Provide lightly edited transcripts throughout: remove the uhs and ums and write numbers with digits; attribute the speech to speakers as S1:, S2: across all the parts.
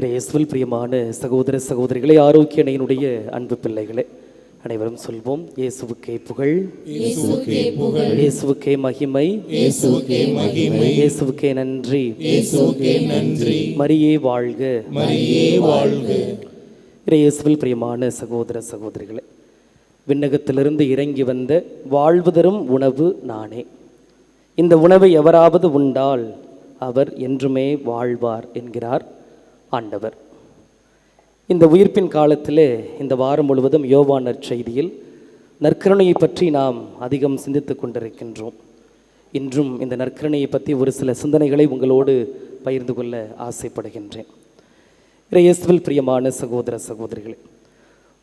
S1: இயேசுவில் பிரியமான சகோதர சகோதரிகளே, ஆரோக்கிய அன்னையினுடைய அன்பு பிள்ளைகளே, அனைவரும் சொல்வோம்: இயேசுவுக்கே புகழ்,
S2: இயேசுவுக்கே புகழ்,
S1: இயேசுவுக்கே மகிமை,
S2: இயேசுவுக்கே மகிமை,
S1: இயேசுவுக்கே நன்றி,
S2: இயேசுவுக்கே நன்றி.
S1: மரியே வாழ்க,
S2: மரியே வாழ்க.
S1: இயேசுவில் பிரியமான சகோதர சகோதரிகளே, விண்ணகத்திலிருந்து இறங்கி வந்த வாழ்வு தரும் உணவு நானே. இந்த உணவை எவராவது உண்டால் அவர் என்றுமே வாழ்வார் என்கிறார் ஆண்டவர். இந்த உயிர்ப்பின் காலத்திலே இந்த வாரம் முழுவதும் யோவான் நற்செய்தியில் நற்கருணையை பற்றி நாம் அதிகம் சிந்தித்து கொண்டிருக்கின்றோம். இன்றும் இந்த நற்கருணையை பற்றி ஒரு சில சிந்தனைகளை உங்களோடு பகிர்ந்து கொள்ள ஆசைப்படுகின்றேன். இயேசுவில் பிரியமான சகோதர சகோதரிகளே,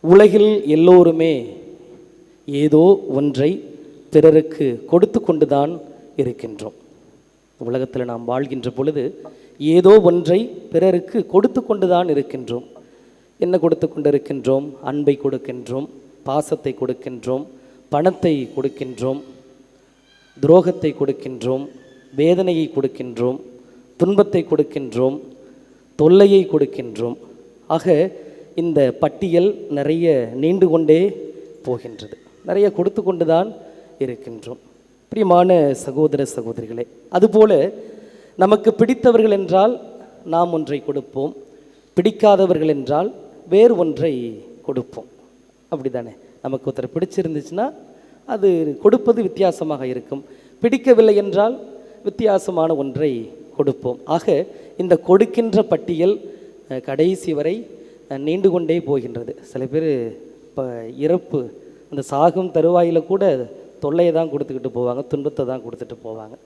S1: உலகில் எல்லோருமே ஏதோ ஒன்றை பிறருக்கு கொடுத்து கொண்டுதான் இருக்கின்றோம். உலகத்தில் நாம் வாழ்கின்ற பொழுது ஏதோ ஒன்றை பிறருக்கு கொடுத்து கொண்டுதான் இருக்கின்றோம். என்ன கொடுத்து கொண்டு இருக்கின்றோம்? அன்பை கொடுக்கின்றோம், பாசத்தை கொடுக்கின்றோம், பணத்தை கொடுக்கின்றோம், துரோகத்தை கொடுக்கின்றோம், வேதனையை கொடுக்கின்றோம், துன்பத்தை கொடுக்கின்றோம், தொல்லையை கொடுக்கின்றோம். ஆக இந்த பட்டியல் நிறைய நீண்டு கொண்டே போகின்றது. நிறைய கொடுத்து கொண்டுதான் இருக்கின்றோம். பிரியமான சகோதர சகோதரிகளே, அதுபோல நமக்கு பிடித்தவர்கள் என்றால் நாம் ஒன்றை கொடுப்போம், பிடிக்காதவர்கள் என்றால் வேறு ஒன்றை கொடுப்போம். அப்படி தானே? நமக்கு ஒருத்தர் பிடிச்சிருந்துச்சுன்னா அது கொடுப்பது வித்தியாசமாக இருக்கும், பிடிக்கவில்லை என்றால் வித்தியாசமான ஒன்றை கொடுப்போம். ஆக இந்த கொடுக்கின்ற பட்டியல் கடைசி வரை நீண்டு கொண்டே போகின்றது. சில பேர் இப்போ இறப்பு அந்த சாகும் தருவாயில் கூட தொல்லையை தான் கொடுத்துக்கிட்டு போவாங்க, துன்பத்தை தான் கொடுத்துட்டு போவாங்க.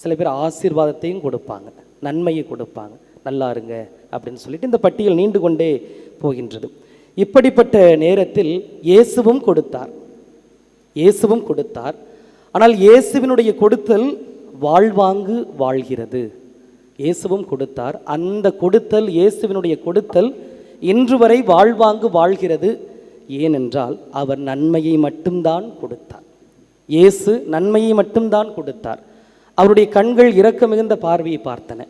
S1: சில பேர் ஆசீர்வாதத்தையும் கொடுப்பாங்க, நன்மையை கொடுப்பாங்க, நல்லா இருங்க அப்படின்னு சொல்லிட்டு இந்த பட்டியல் நீண்டு கொண்டே போகின்றது. இப்படிப்பட்ட நேரத்தில் இயேசுவும் கொடுத்தார், இயேசுவும் கொடுத்தார். ஆனால் இயேசுவினுடைய கொடுத்தல் வாழ்வாங்கு வாழ்கிறது. இயேசுவும் கொடுத்தார். அந்த கொடுத்தல், இயேசுவினுடைய கொடுத்தல் இன்று வரை வாழ்வாங்கு வாழ்கிறது. ஏனென்றால் அவர் நன்மையை மட்டும்தான் கொடுத்தார். இயேசு நன்மையை மட்டும்தான் கொடுத்தார். அவருடைய கண்கள் இரக்க மிகுந்த பார்வையை பார்த்தன,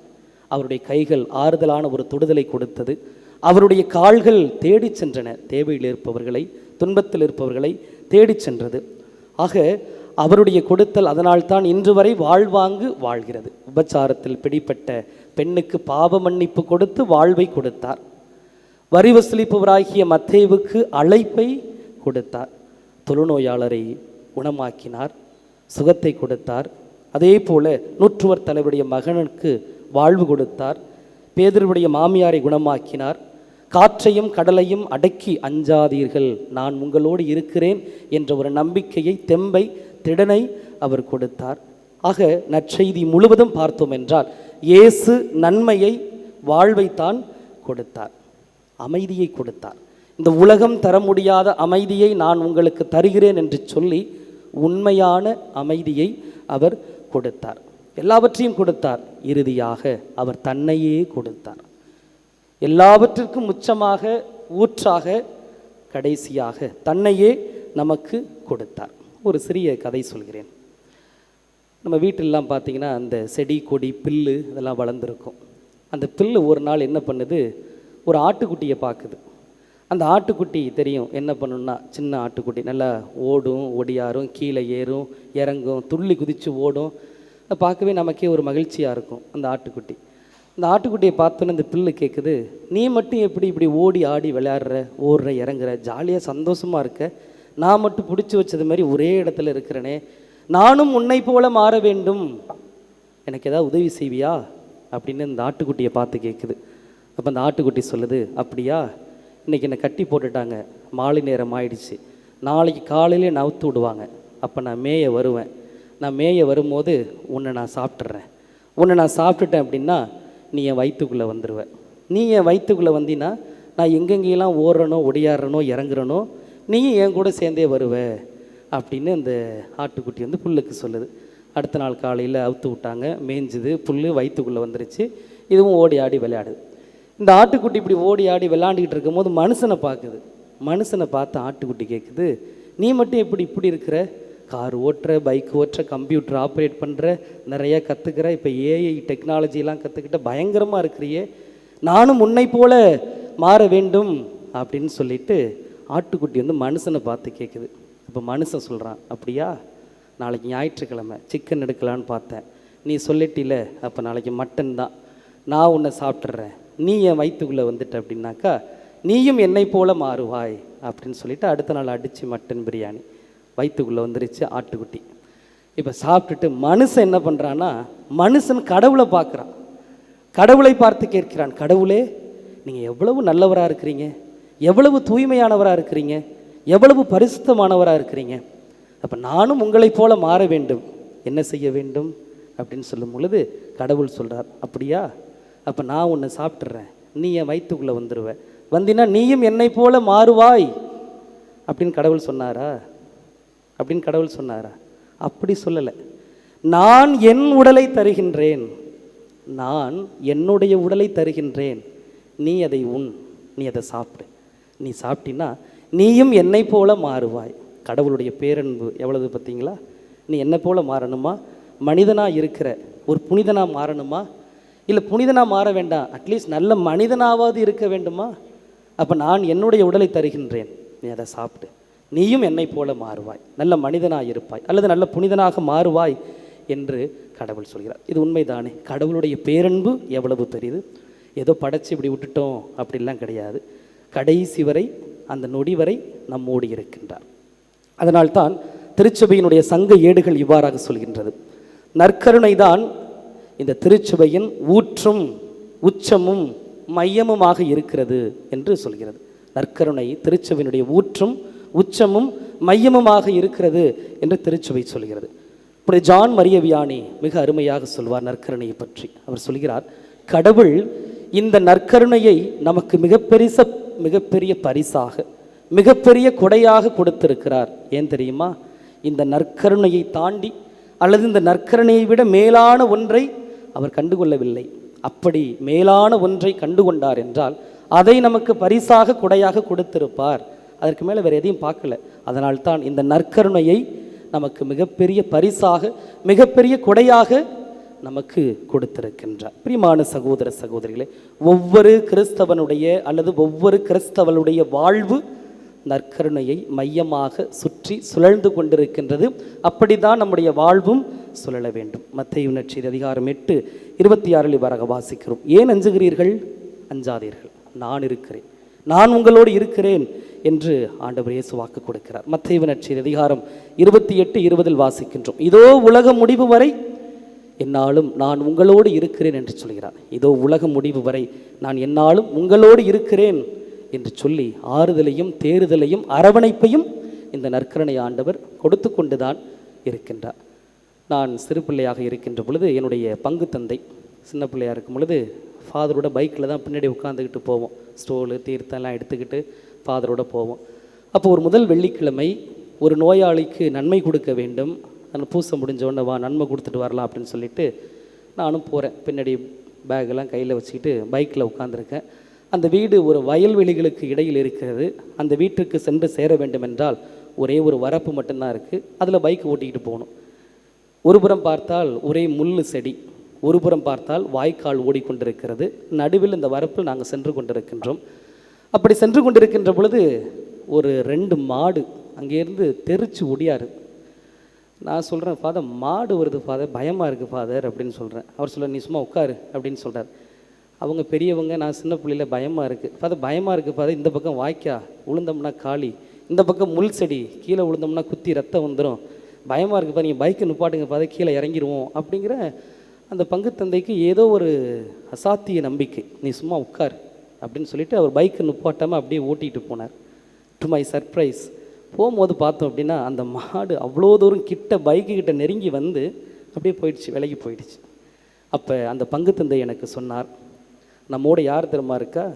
S1: அவருடைய கைகள் ஆறுதலான ஒரு தொடுதலை கொடுத்தது, அவருடைய கால்கள் தேடி சென்றன, தேவையில் இருப்பவர்களை, துன்பத்தில் இருப்பவர்களை தேடி சென்றது. ஆக அவருடைய கொடுத்தல் அதனால்தான் இன்று வரை வாழ்வாங்கு வாழ்கிறது. உபச்சாரத்தில் பிடிப்பட்ட பெண்ணுக்கு பாவ மன்னிப்பு கொடுத்து வாழ்வை கொடுத்தார். வரி வசூலிப்பவராகிய மத்தேயுவுக்கு அழைப்பை கொடுத்தார். தொழுநோயாளரை குணமாக்கினார், சுகத்தை கொடுத்தார். அதே போல நூற்றுவர் தலைவருடைய மகனுக்கு வாழ்வு கொடுத்தார். பேதுருவுடைய மாமியாரை குணமாக்கினார். காற்றையும் கடலையும் அடக்கி அஞ்சாதீர்கள், நான் உங்களோடு இருக்கிறேன் என்ற ஒரு நம்பிக்கையை, தெம்பை, திடனை அவர் கொடுத்தார். ஆக நற்செய்தி முழுவதும் பார்த்தோம் என்றால் இயேசு நன்மையை, வாழ்வைத்தான் கொடுத்தார், அமைதியை கொடுத்தார். இந்த உலகம் தர முடியாத அமைதியை நான் உங்களுக்கு தருகிறேன் என்று சொல்லி உண்மையான அமைதியை அவர் கொடுத்தார். எல்லாவற்றையும் கொடுத்தார். இறுதியாக அவர் தன்னையே கொடுத்தார். எல்லாவற்றிற்கும் உச்சமாக, ஊற்றாக, கடைசியாக தன்னையே நமக்கு கொடுத்தார். ஒரு சிறிய கதை சொல்கிறேன். நம்ம வீட்டிலலாம் பார்த்திங்கன்னா அந்த செடி கொடி பில்லு இதெல்லாம் வளர்ந்துருக்கும். அந்த பில்லு ஒரு நாள் என்ன பண்ணுது, ஒரு ஆட்டுக்குட்டியை பார்க்குது. அந்த ஆட்டுக்குட்டி தெரியும் என்ன பண்ணணும்னா, சின்ன ஆட்டுக்குட்டி நல்லா ஓடும், ஒடியாரும், கீழே ஏறும், இறங்கும், துள்ளி குதித்து ஓடும். அதை பார்க்கவே நமக்கே ஒரு மகிழ்ச்சியாக இருக்கும். அந்த ஆட்டுக்குட்டி, அந்த ஆட்டுக்குட்டியை பார்த்தோன்னே இந்த பில்லு கேட்குது, நீ மட்டும் எப்படி இப்படி ஓடி ஆடி விளையாடுற, ஓடுற, இறங்குற, ஜாலியாக சந்தோஷமாக இருக்க, நான் மட்டும் பிடிச்சி வச்சது மாதிரி ஒரே இடத்துல இருக்கிறனே, நானும் உன்னை போல மாற வேண்டும், எனக்கு ஏதாவது உதவி செய்வியா அப்படின்னு இந்த ஆட்டுக்குட்டியை பார்த்து கேட்குது. அப்போ அந்த ஆட்டுக்குட்டி சொல்லுது, அப்படியா, இன்றைக்கி என்னை கட்டி போட்டுட்டாங்க, மாலை நேரம் ஆயிடுச்சு, நாளைக்கு காலையிலே நவுத்து விடுவாங்க, அப்போ நான் மேய வருவேன், நான் மேய வரும்போது உன்னை நான் சாப்பிட்றேன், உன்னை நான் சாப்பிட்டுட்டேன் அப்படின்னா நீ என் வயிற்றுக்குள்ளே வந்துடுவேன், நீ என் வயிற்றுக்குள்ளே வந்தீன்னா நான் எங்கெங்கெல்லாம் ஓடுறனோ, ஒடியாடுறனோ, இறங்குறனோ நீயும் என் கூட சேர்ந்தே வருவ அப்படின்னு இந்த ஆட்டுக்குட்டி வந்து புல்லுக்கு சொல்லுது. அடுத்த நாள் காலையில் அவுத்து விட்டாங்க, மேய்ஞ்சுது, புல் வயிற்றுக்குள்ளே வந்துருச்சு, இதுவும் ஓடி ஆடி விளையாடுது. இந்த ஆட்டுக்குட்டி இப்படி ஓடி ஆடி விளையாண்டுக்கிட்டு இருக்கும்போது மனுஷனை பார்க்குது. மனுஷனை பார்த்து ஆட்டுக்குட்டி கேட்குது, நீ மட்டும் இப்படி இருக்கிற, கார் ஓட்டுற, பைக் ஓட்டுற, கம்ப்யூட்டர் ஆப்ரேட் பண்ணுற, நிறையா கற்றுக்கிற, இப்போ ஏஐ டெக்னாலஜிலாம் கற்றுக்கிட்ட பயங்கரமாக இருக்கிறியே, நானும் உன்னை போல மாற வேண்டும் அப்படின்னு சொல்லிட்டு ஆட்டுக்குட்டி வந்து மனுஷனை பார்த்து கேட்குது. இப்போ மனுஷன் சொல்கிறான், அப்படியா, நாளைக்கு ஞாயிற்றுக்கிழமை சிக்கன் எடுக்கலான்னு பார்த்தேன், நீ சொல்லிட்டில, அப்போ நாளைக்கு மட்டன் தான், நான் உன்னை சாப்பிட்றேன், நீ என் வயிற்றுக்குள்ளே வந்துட்ட அப்படின்னாக்கா நீயும் என்னை போல மாறுவாய் அப்படின்னு சொல்லிட்டு அடுத்த நாள் அடித்து மட்டன் பிரியாணி வயிற்றுக்குள்ளே வந்துருச்சு ஆட்டுக்குட்டி. இப்போ சாப்பிட்டுட்டு மனுஷன் என்ன பண்ணுறான்னா, மனுஷன் கடவுளை பார்க்குறான், கடவுளை பார்த்து கேட்கிறான், கடவுளே நீங்கள் எவ்வளவு நல்லவராக இருக்கிறீங்க, எவ்வளவு தூய்மையானவராக இருக்கிறீங்க, எவ்வளவு பரிசுத்தமானவராக இருக்கிறீங்க, அப்போ நானும் உங்களைப் போல மாற வேண்டும், என்ன செய்ய வேண்டும் அப்படின்னு சொல்லும் பொழுது கடவுள் சொல்கிறார், அப்படியா, அப்போ நான் உன்னை சாப்பிட்றேன், நீ என் வயிற்றுக்குள்ளே வந்துடுவ, வந்தினா நீயும் என்னை போல மாறுவாய் அப்படின்னு கடவுள் சொன்னாரா? அப்படின்னு கடவுள் சொன்னாரா? அப்படி சொல்லலை. நான் என் உடலை தருகின்றேன், நான் என்னுடைய உடலை தருகின்றேன், நீ அதை உண், நீ அதை சாப்பிடு, நீ சாப்பிட்டினா நீயும் என்னை போல மாறுவாய். கடவுளுடைய பேரன்பு எவ்வளவு பார்த்தீங்களா? நீ என்னை போல மாறணுமா? மனிதனாக இருக்கிற ஒரு புனிதனாக மாறணுமா? இல்லை புனிதனாக மாற வேண்டாம், அட்லீஸ்ட் நல்ல மனிதனாவது இருக்க வேண்டுமா? அப்போ நான் என்னுடைய உடலை தருகின்றேன், நீ அதை சாப்பிடு, நீயும் என்னை போல மாறுவாய், நல்ல மனிதனாக இருப்பாய், அல்லது நல்ல புனிதனாக மாறுவாய் என்று கடவுள் சொல்கிறார். இது உண்மைதானே? கடவுளுடைய பேரன்பு எவ்வளவு பெரியது! ஏதோ படைச்சி இப்படி விட்டுட்டோம் அப்படிலாம் கிடையாது. கடைசி வரை, அந்த நொடி வரை நம்மோடு இருக்கின்றார். அதனால்தான் திருச்சபையினுடைய சங்க ஏடுகள் இவ்வாறாக சொல்கின்றது, நற்கருணை தான் இந்த திருச்சபையின் ஊற்றும் உச்சமும் மையமுமாக இருக்கிறது என்று சொல்கிறது. நற்கருணை திருச்சபையினுடைய ஊற்றும் உச்சமும் மையமுமாக இருக்கிறது என்று திருச்சபை சொல்கிறது. இப்படி ஜான் மரிய வியானி மிக அருமையாக சொல்வார் நற்கருணையை பற்றி. அவர் சொல்கிறார், கடவுள் இந்த நற்கருணையை நமக்கு மிகப்பெரிய பரிசாக, மிகப்பெரிய கொடையாக கொடுத்திருக்கிறார். ஏன் தெரியுமா? இந்த நற்கருணையை தாண்டி அல்லது இந்த நற்கருணையை விட மேலான ஒன்றை அவர் கண்டுகொள்ளவில்லை. அப்படி மேலான ஒன்றை கண்டுகொண்டார் என்றால் அதை நமக்கு பரிசாக கொடையாக கொடுத்திருப்பார். அதற்கு மேலே வேறு எதையும் பார்க்கல. அதனால்தான் இந்த நற்கருணையை நமக்கு மிகப்பெரிய பரிசாக, மிகப்பெரிய கொடையாக நமக்கு கொடுத்திருக்கின்றார். பிரியமான சகோதர சகோதரிகளே, ஒவ்வொரு கிறிஸ்தவனுடைய அல்லது ஒவ்வொரு கிறிஸ்தவனுடைய வாழ்வு நற்கருணையை மையமாக சுற்றி சுழல்ந்து கொண்டிருக்கின்றது. அப்படிதான் நம்முடைய வாழ்வும் சுழல வேண்டும். மத்தேயு நற்செய்தி அதிகாரம் 8:26 இவ்வாறாக வாசிக்கிறோம், ஏன் அஞ்சுகிறீர்கள்? அஞ்சாதீர்கள், நான் இருக்கிறேன், நான் உங்களோடு இருக்கிறேன் என்று ஆண்டவர் இயேசு வாக்கு கொடுக்கிறார். மத்தேயு நற்செய்தி அதிகாரம் 28:20 வாசிக்கின்றோம், இதோ உலக முடிவு வரை என்னாலும் நான் உங்களோடு இருக்கிறேன் என்று சொல்கிறார். இதோ உலக முடிவு வரை நான் என்னாலும் உங்களோடு இருக்கிறேன் என்று சொல்லி ஆறுதலையும் தேறுதலையும் அரவணைப்பையும் இந்த நற்கருணை ஆண்டவர் கொடுத்து கொண்டுதான் இருக்கின்றார். நான் சிறு பிள்ளையாக இருக்கின்ற பொழுது என்னுடைய பங்கு தந்தை சின்ன பிள்ளையாக இருக்கும் பொழுது ஃபாதரோட பைக்கில் தான் பின்னாடி உட்காந்துக்கிட்டு போவோம், ஸ்டோலு தீர்த்தம்லாம் எடுத்துக்கிட்டு ஃபாதரோட போவோம். அப்போ ஒரு முதல் வெள்ளிக்கிழமை ஒரு நோயாளிக்கு நன்மை கொடுக்க வேண்டும், அந்த பூசை முடிஞ்சோடனே வா நன்மை கொடுத்துட்டு வரலாம் அப்படின்னு சொல்லிட்டு நானும் போகிறேன். பின்னாடி பேக்கெல்லாம் கையில் வச்சுக்கிட்டு பைக்கில் உட்காந்துருக்கேன். அந்த வீடு ஒரு வயல்வெளிகளுக்கு இடையில் இருக்கிறது. அந்த வீட்டுக்கு சென்று சேர வேண்டும் என்றால் ஒரே ஒரு வரப்பு மட்டும்தான் இருக்குது, அதில் பைக் ஓட்டிக்கிட்டு போகணும். ஒரு புறம் பார்த்தால் ஒரே முள் செடி, ஒரு புறம் பார்த்தால் வாய்க்கால் ஓடிக்கொண்டிருக்கிறது. நடுவில் இந்த வரப்பில் நாங்கள் சென்று கொண்டிருக்கின்றோம். அப்படி சென்று கொண்டிருக்கின்ற பொழுது ஒரு 2 மாடு அங்கேருந்து தெரிச்சு ஒடியாரு. நான் சொல்கிறேன், ஃபாதர் மாடு வருது ஃபாதர், பயமாக இருக்குது ஃபாதர் அப்படின்னு சொல்கிறேன். அவர் சொல்ல, நீ சும்மா உட்காரு அப்படின்னு சொல்கிறார். அவங்க பெரியவங்க, நான் சின்ன பிள்ளையில் பயமாக இருக்குது ஃபாதர், பயமாக இருக்குது ஃபாதர், இந்த பக்கம் வாய்க்கா விழுந்தோம்னா காளி, இந்த பக்கம் முள் செடி, கீழே விழுந்தோம்னா குத்தி ரத்தம் வந்துடும், பயமாக இருக்குப்பா, நீங்கள் பைக்கை நிப்பாட்டுங்க ஃபாதர், கீழே இறங்கிடுவோம் அப்படிங்கிற அந்த பங்கு தந்தைக்கு ஏதோ ஒரு அசாத்திய நம்பிக்கை. நீ சும்மா உட்கார் அப்படின்னு சொல்லிட்டு அவர் பைக்கை நிப்பாட்டாமல் அப்படியே ஓட்டிகிட்டு போனார். டு மை சர்ப்ரைஸ், போகும்போது பார்த்தோம் அப்படின்னா அந்த மாடு அவ்வளோ தூரம் கிட்ட பைக்கு கிட்ட நெருங்கி வந்து அப்படியே போயிடுச்சு, விலகி போயிடுச்சு. அப்போ அந்த பங்கு தந்தை எனக்கு சொன்னார், நம்மோட யார் தெரியுமா இருக்கா,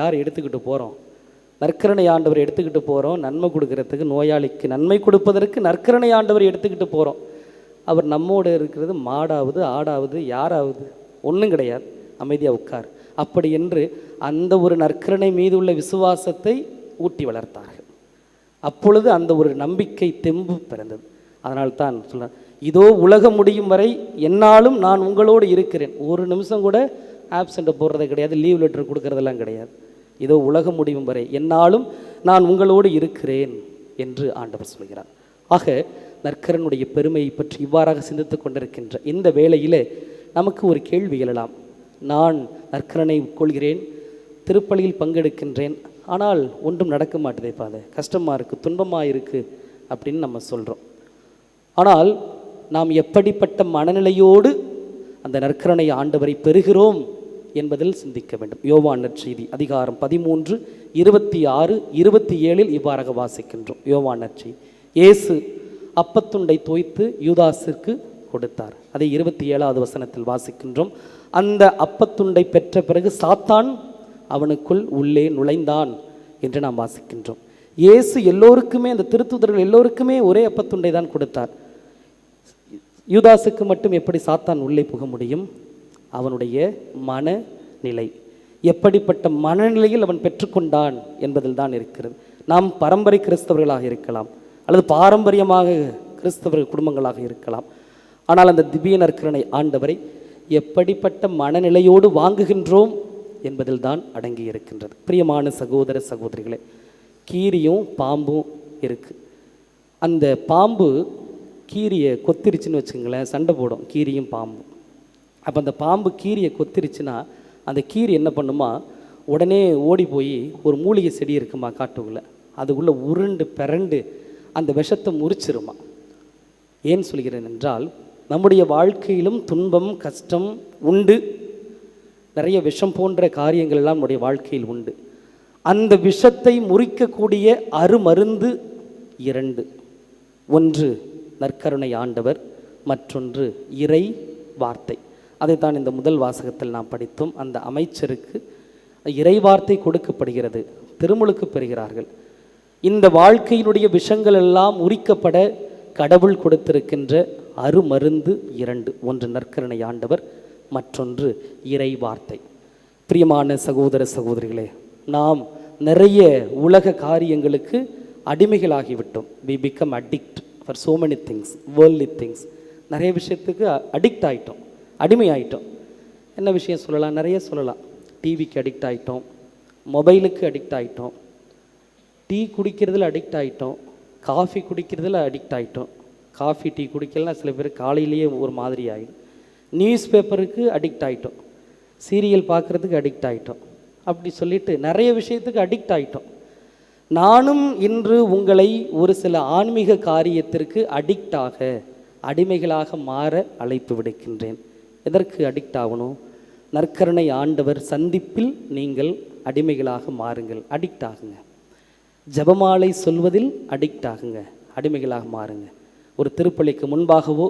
S1: யார் எடுத்துக்கிட்டு போகிறோம்? நற்கருணை ஆண்டவர் எடுத்துக்கிட்டு போகிறோம். நன்மை கொடுக்கறதுக்கு, நோயாளிக்கு நன்மை கொடுப்பதற்கு நற்கருணை ஆண்டவர் எடுத்துக்கிட்டு போகிறோம். அவர் நம்மோடு இருக்கிறது மாடாவது ஆடாவது யாராவது ஒன்றும் கிடையாது, அமைதியாக உட்கார் அப்படி என்று அந்த ஒரு நற்கருணை மீது உள்ள விசுவாசத்தை ஊட்டி வளர்த்தார்கள். அப்பொழுது அந்த ஒரு நம்பிக்கை தெம்பு பிறந்தது. அதனால்தான் சொல்ல, இதோ உலகம் முடியும் வரை என்னாலும் நான் உங்களோடு இருக்கிறேன். ஒரு நிமிஷம் கூட ஆப்சண்ட்டை போடுறது கிடையாது, லீவ் லெட்டர் கொடுக்கறதெல்லாம் கிடையாது. இதோ உலக முடிவும் வரை என்னாலும் நான் உங்களோடு இருக்கிறேன் என்று ஆண்டவர் சொல்கிறார். ஆக நற்கரனுடைய பெருமையை பற்றி இவ்வாறாக சிந்தித்து கொண்டிருக்கின்ற இந்த வேளையில் நமக்கு ஒரு கேள்வி எழலாம். நான் நற்கரனை உட்கொள்கிறேன், திருப்பலியில் பங்கெடுக்கின்றேன், ஆனால் ஒன்றும் நடக்க மாட்டேதே ஃபாதர், கஷ்டமாக இருக்குது, துன்பமாக இருக்குது அப்படின்னு நம்ம சொல்கிறோம். ஆனால் நாம் எப்படிப்பட்ட மனநிலையோடு அந்த நற்கருணை ஆண்டவரை பெறுகிறோம் என்பதில் சிந்திக்க வேண்டும். யோவான் நற்செய்தி அதிகாரம் 13, 26, 27 இவ்வாறாக வாசிக்கின்றோம். யோவான் நற்செய்தி, இயேசு அப்பத்துண்டை தோய்த்து யூதாசிற்கு கொடுத்தார். அதை 27வது வசனத்தில் வாசிக்கின்றோம். அந்த அப்பத்துண்டை பெற்ற பிறகு சாத்தான் அவனுக்குள் உள்ளே நுழைந்தான் என்று நாம் வாசிக்கின்றோம். இயேசு எல்லோருக்குமே, அந்த திருத்தூதர்கள் எல்லோருக்குமே ஒரே அப்பத்துண்டை தான் கொடுத்தார். யூதாசுக்கு மட்டும் எப்படி சாத்தான் உள்ளே புக முடியும்? அவனுடைய மனநிலை, எப்படிப்பட்ட மனநிலையில் அவன் பெற்றுக்கொண்டான் என்பதில் தான் இருக்கிறது. நாம் பரம்பரை கிறிஸ்தவர்களாக இருக்கலாம், அல்லது பாரம்பரியமாக கிறிஸ்தவர்கள் குடும்பங்களாக இருக்கலாம். ஆனால் அந்த திவ்ய நற்கருணை ஆண்டவரை எப்படிப்பட்ட மனநிலையோடு வாங்குகின்றோம் என்பதில் தான் அடங்கி இருக்கின்றது. பிரியமான சகோதர சகோதரிகளே, கீரியும் பாம்பும் இருக்குது. அந்த பாம்பு கீரியை கொத்திருச்சுன்னு வச்சுங்களேன், சண்டை போடும் கீரியும் பாம்பும். அப்போ அந்த பாம்பு கீரியை கொத்திருச்சுன்னா அந்த கீரி என்ன பண்ணுமா, உடனே ஓடி போய் ஒரு மூலிகை செடி இருக்குமா காட்டுக்குள்ளே, அதுக்குள்ளே உருண்டு பிறண்டு அந்த விஷத்தை முறிச்சிருமா. ஏன் சொல்கிறேன் என்றால், நம்முடைய வாழ்க்கையிலும் துன்பம் கஷ்டம் உண்டு, நிறைய விஷம் போன்ற காரியங்கள் எல்லாம் நம்முடைய வாழ்க்கையில் உண்டு. அந்த விஷத்தை முறிக்கக்கூடிய அருமருந்து 2. ஒன்று நற்கருணை ஆண்டவர், மற்றொன்று இறை வார்த்தை. அதைத்தான் இந்த முதல் வாசகத்தில் நாம் படித்தோம். அந்த அமைச்சருக்கு இறை வார்த்தை கொடுக்கப்படுகிறது, திருமுழுக்கு பெறுகிறார்கள். இந்த வாழ்க்கையினுடைய விஷங்கள் எல்லாம் உரிக்கப்பட கடவுள் கொடுத்திருக்கின்ற அருமருந்து 2. ஒன்று நற்கருணை ஆண்டவர், மற்றொன்று இறை வார்த்தை. பிரியமான சகோதர சகோதரிகளே, நாம் நிறைய உலக காரியங்களுக்கு அடிமைகளாகிவிட்டோம். we become addict for so many things, worldly things. நிறைய விஷயத்துக்கு அடிக்ட் ஆகிட்டோம், அடிமை ஆகிட்டோம். என்ன விஷயம் சொல்லலாம்? நிறைய சொல்லலாம். டிவிக்கு அடிக்ட் ஆகிட்டோம், மொபைலுக்கு அடிக்ட் ஆகிட்டோம், டீ குடிக்கிறதுல அடிக்ட் ஆகிட்டோம், காஃபி குடிக்கிறதுல அடிக்ட் ஆகிட்டோம். காஃபி டீ குடிக்கலாம் சில பேர் காலையிலேயே ஒரு மாதிரி ஆகிடும். நியூஸ் பேப்பருக்கு அடிக்ட் ஆகிட்டோம், சீரியல் பார்க்குறதுக்கு அடிக்ட் ஆகிட்டோம். அப்படி சொல்லிட்டு நிறைய விஷயத்துக்கு அடிக்ட் ஆகிட்டோம். நானும் இன்று உங்களை ஒரு சில ஆன்மீக காரியத்திற்கு அடிக்டாக, அடிமைகளாக மாற அழைப்பு விடுக்கின்றேன். எதற்கு அடிக்ட் ஆகணும்? நற்கருணை ஆண்டவர் சந்திப்பில் நீங்கள் அடிமைகளாக மாறுங்கள், அடிக்ட் ஆகுங்க. ஜபமாலை சொல்வதில் அடிக்ட் ஆகுங்க, அடிமைகளாக மாறுங்க. ஒரு திருப்பலிக்கு முன்பாகவோ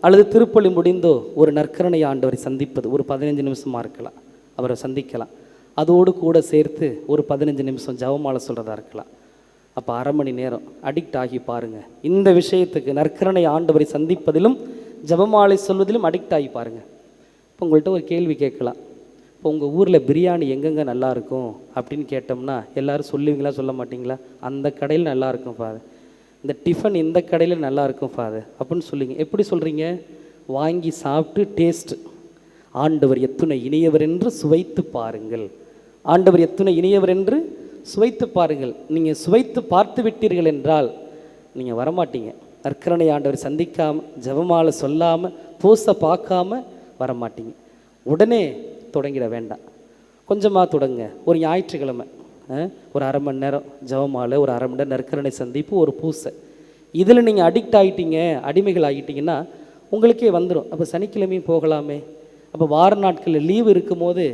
S1: அல்லது திருப்பலி முடிந்தோ ஒரு நற்கருணை ஆண்டவரை சந்திப்பது ஒரு 15 நிமிஷமாக இருக்கலாம், அவரை சந்திக்கலாம். அதோடு கூட சேர்த்து ஒரு 15 நிமிஷம் ஜபமாலை சொல்கிறதா இருக்கலாம். அப்போ அரை மணி நேரம் அடிக்ட் ஆகி பாருங்கள். இந்த விஷயத்துக்கு நற்கருணை ஆண்டவரை சந்திப்பதிலும் ஜபமாலை சொல்வதிலும் அடிக்ட் ஆகி பாருங்கள். இப்போ உங்கள்கிட்ட ஒரு கேள்வி கேட்கலாம். இப்போ உங்கள் ஊரில் பிரியாணி எங்கெங்கே நல்லாயிருக்கும் அப்படின்னு கேட்டோம்னா எல்லோரும் சொல்லுவீங்களா, சொல்ல மாட்டிங்களா? அந்த கடையில் நல்லாயிருக்கும் ஃபாதர், இந்த டிஃபன் இந்த கடையில் நல்லாயிருக்கும் ஃபாதர் அப்படின்னு சொல்லுவீங்க. எப்படி சொல்கிறீங்க? வாங்கி சாப்பிட்டு டேஸ்ட்டு, ஆண்டவர் எத்துணை இனியவர் என்று சுவைத்து பாருங்கள், ஆண்டவர் எத்துணை இனியவர் என்று சுவைத்து பாருங்கள். நீங்கள் சுவைத்து பார்த்து விட்டீர்கள் என்றால் நீங்கள் வரமாட்டீங்க. நற்கருணை ஆண்டவர் சந்திக்காமல், ஜபமாலை சொல்லாமல், பூசை பார்க்காம வரமாட்டீங்க. உடனே தொடங்கிட வேண்டாம், கொஞ்சமாக தொடங்க. ஒரு ஞாயிற்றுக்கிழமை ஒரு அரை மணி நேரம் ஜபமாலை, ஒரு அரை மணி நேரம் நற்கருணை சந்திப்பு, ஒரு பூசை. இதில் நீங்கள் அடிக்ட் ஆகிட்டீங்க, அடிமைகள் ஆகிட்டீங்கன்னா உங்களுக்கே வந்துடும். அப்போ சனிக்கிழமையும் போகலாமே, அப்போ வார நாட்களில் லீவு இருக்கும் போது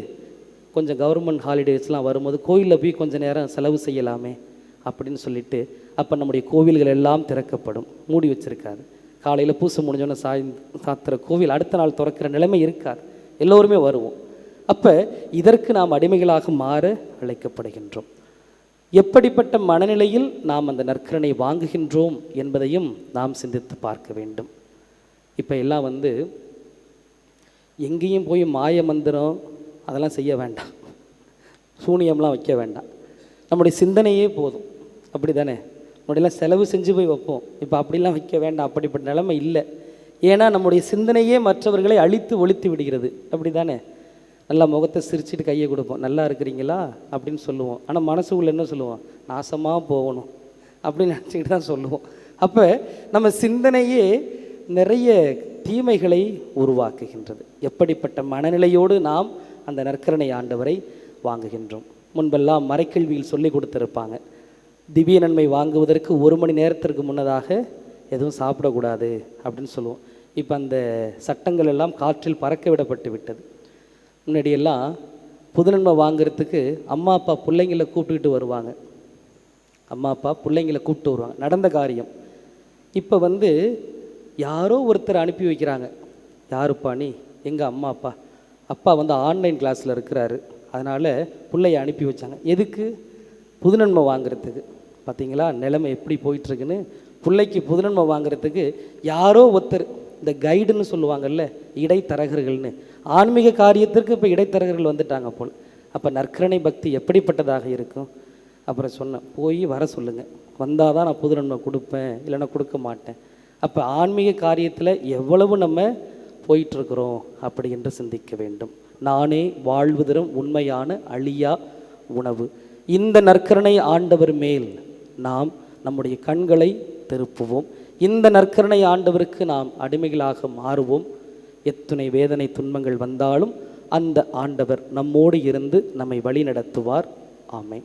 S1: கொஞ்சம் கவர்மெண்ட் ஹாலிடேஸ்லாம் வரும்போது கோயிலில் போய் கொஞ்சம் நேரம் செலவு செய்யலாமே அப்படின்னு சொல்லிட்டு, அப்போ நம்முடைய கோவில்கள் எல்லாம் திறக்கப்படும். மூடி வச்சுருக்காது. காலையில் பூசை முடிஞ்சோன்னே சாத்துற கோவில் அடுத்த நாள் திறக்கிற நிலைமை இருக்காது, எல்லோருமே வருவோம். அப்போ இதற்கு நாம் அடிமைகளாக மாற அழைக்கப்படுகின்றோம். எப்படிப்பட்ட மனநிலையில் நாம் அந்த நற்கருணை வாங்குகின்றோம் என்பதையும் நாம் சிந்தித்து பார்க்க வேண்டும். இப்போ எல்லாம் எங்கேயும் போய் மாய மந்திரம் அதெல்லாம் செய்ய வேண்டாம், சூனியம்லாம் வைக்க வேண்டாம். நம்முடைய சிந்தனையே போதும், அப்படி தானே? முன்னாடியெல்லாம் செலவு செஞ்சு போய் வைப்போம், இப்போ அப்படிலாம் வைக்க வேண்டாம். அப்படிப்பட்ட நிலைமை இல்லை. ஏன்னா நம்முடைய சிந்தனையே மற்றவர்களை அழித்து ஒழித்து விடுகிறது, அப்படி தானே? நல்லா முகத்தை சிரிச்சிட்டு கையை கொடுப்போம், நல்லா இருக்கிறீங்களா அப்படின்னு சொல்லுவோம். ஆனால் மனசுக்குள்ள என்ன சொல்லுவோம்? நாசமாக போகணும் அப்படின்னு நினச்சிக்கிட்டு தான் சொல்லுவோம். அப்போ நம்ம சிந்தனையே நிறைய தீமைகளை உருவாக்குகின்றது. எப்படிப்பட்ட மனநிலையோடு நாம் அந்த நற்கருணை ஆண்டவரை வாங்குகின்றோம்? முன்பெல்லாம் மறைக்கல்வியில் சொல்லி கொடுத்துருப்பாங்க, திவ்ய நன்மை வாங்குவதற்கு 1 மணி நேரத்திற்கு முன்னதாக எதுவும் சாப்பிடக்கூடாது அப்படின்னு சொல்லுவோம். இப்போ அந்த சட்டங்கள் எல்லாம் காற்றில் பறக்க விடப்பட்டு விட்டது. முன்னாடியெல்லாம் புதுநன்மை வாங்கிறதுக்கு அம்மா அப்பா பிள்ளைங்களை கூப்பிட்டுக்கிட்டு வருவாங்க, அம்மா அப்பா பிள்ளைங்களை கூப்பிட்டு வருவாங்க, நடந்த காரியம். இப்போ யாரோ ஒருத்தர் அனுப்பி வைக்கிறாங்க. யாருப்பா நீ? எங்கள் அம்மா அப்பா. அப்பா ஆன்லைன் கிளாஸில் இருக்கிறாரு, அதனால் பிள்ளைய அனுப்பி வச்சாங்க. எதுக்கு? புதுநன்மை வாங்கிறதுக்கு. பார்த்தீங்களா நிலைமை எப்படி போயிட்டுருக்குன்னு? பிள்ளைக்கு புதுநன்மை வாங்கிறதுக்கு யாரோ ஒருத்தர், இந்த கைடுன்னு சொல்லுவாங்கல்ல, இடைத்தரகர்கள்னு, ஆன்மீக காரியத்திற்கு இப்போ இடைத்தரகர்கள் வந்துட்டாங்க போல். அப்போ நற்கருணை பக்தி எப்படிப்பட்டதாக இருக்கும்? அப்புறம் சொன்னேன், போய் வர சொல்லுங்கள், வந்தால் தான் நான் புது நன்மை கொடுப்பேன், இல்லைன்னா கொடுக்க மாட்டேன். அப்போ ஆன்மீக காரியத்தில் எவ்வளவு நம்ம போயிட்டுருக்குறோம் அப்படி என்று சிந்திக்க வேண்டும். நானே வாழ்வு தரும் உண்மையான அழியா உணவு. இந்த நற்கருணை ஆண்டவர் மேல் நாம் நம்முடைய கண்களை திருப்புவோம். இந்த நற்கருணை ஆண்டவருக்கு நாம் அடிமைகளாக மாறுவோம். எத்துணை வேதனை துன்பங்கள் வந்தாலும் அந்த ஆண்டவர் நம்மோடு இருந்து நம்மை வழி நடத்துவார். ஆமென்.